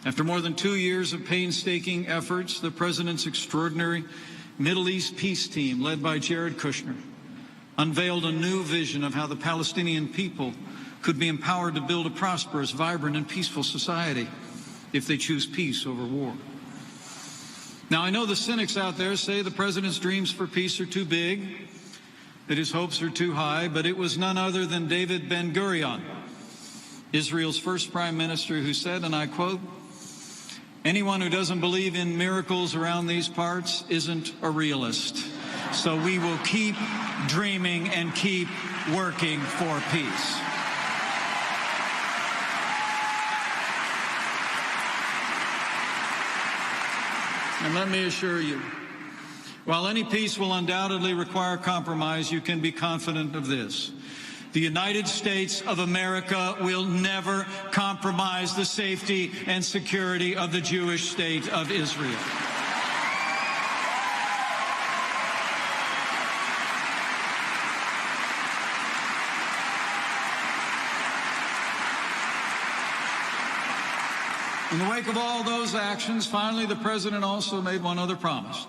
After more than 2 years of painstaking efforts, the President's extraordinary Middle East peace team, led by Jared Kushner, unveiled a new vision of how the Palestinian people could be empowered to build a prosperous, vibrant, and peaceful society if they choose peace over war. Now, I know the cynics out there say the President's dreams for peace are too big, that his hopes are too high, but it was none other than David Ben-Gurion, Israel's first prime minister, who said, and I quote, "Anyone who doesn't believe in miracles around these parts isn't a realist. So we will keep dreaming and keep working for peace." And let me assure you, while any peace will undoubtedly require compromise, you can be confident of this. The United States of America will never compromise the safety and security of the Jewish state of Israel. In the wake of all those actions, finally, the President also made one other promise.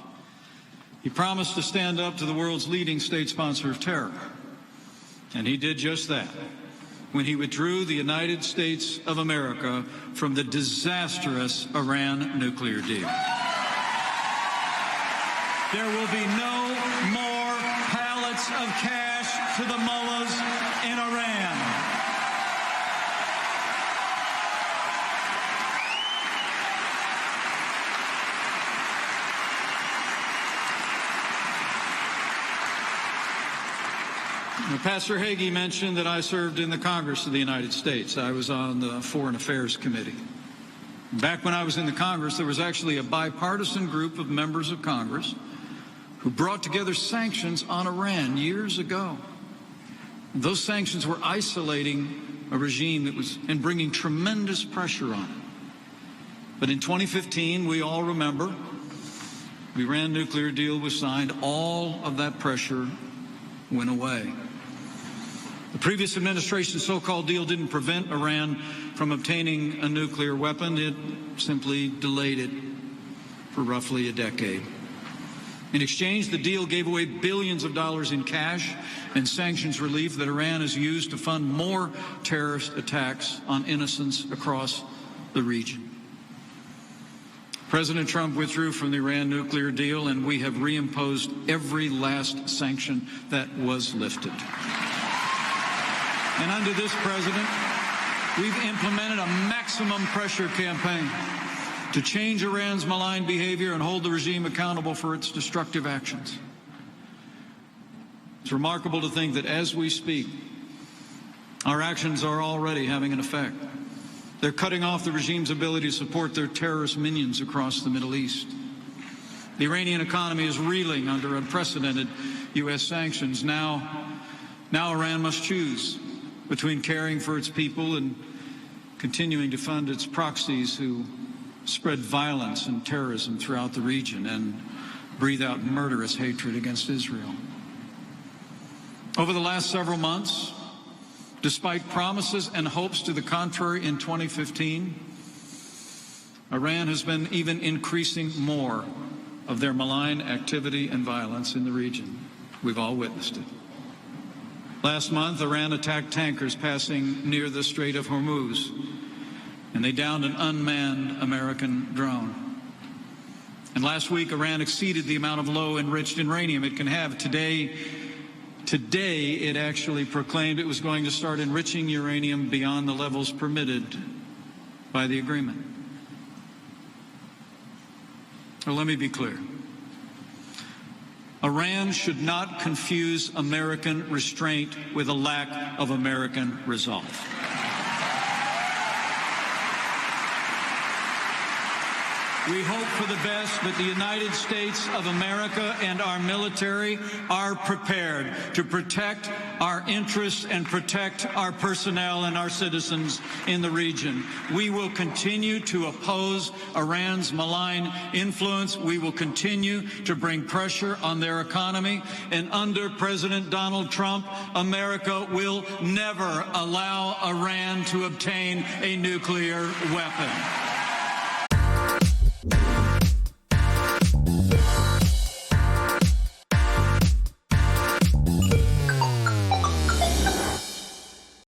He promised to stand up to the world's leading state sponsor of terror. And he did just that when he withdrew the United States of America from the disastrous Iran nuclear deal. There will be no more pallets of cash to the Mullahs in Iran. Pastor Hagee mentioned that I served in the Congress of the United States. I was on the Foreign Affairs Committee. Back when I was in the Congress, there was actually a bipartisan group of members of Congress who brought together sanctions on Iran years ago. Those sanctions were isolating a regime that was and bringing tremendous pressure on it. But in 2015, we all remember, the Iran nuclear deal was signed. All of that pressure went away. The previous administration's so-called deal didn't prevent Iran from obtaining a nuclear weapon. It simply delayed it for roughly a decade. In exchange, the deal gave away billions of dollars in cash and sanctions relief that Iran has used to fund more terrorist attacks on innocents across the region. President Trump withdrew from the Iran nuclear deal, and we have reimposed every last sanction that was lifted. And under this president, we've implemented a maximum pressure campaign to change Iran's malign behavior and hold the regime accountable for its destructive actions. It's remarkable to think that as we speak, our actions are already having an effect. They're cutting off the regime's ability to support their terrorist minions across the Middle East. The Iranian economy is reeling under unprecedented U.S. sanctions. Now Iran must choose between caring for its people and continuing to fund its proxies who spread violence and terrorism throughout the region and breathe out murderous hatred against Israel. Over the last several months, despite promises and hopes to the contrary in 2015, Iran has been even increasing more of their malign activity and violence in the region. We've all witnessed it. Last month, Iran attacked tankers passing near the Strait of Hormuz, and they downed an unmanned American drone. And last week, Iran exceeded the amount of low-enriched uranium it can have. Today, it actually proclaimed it was going to start enriching uranium beyond the levels permitted by the agreement. Well, let me be clear. Iran should not confuse American restraint with a lack of American resolve. We hope for the best, but the United States of America and our military are prepared to protect our interests and protect our personnel and our citizens in the region. We will continue to oppose Iran's malign influence. We will continue to bring pressure on their economy. And under President Donald Trump, America will never allow Iran to obtain a nuclear weapon.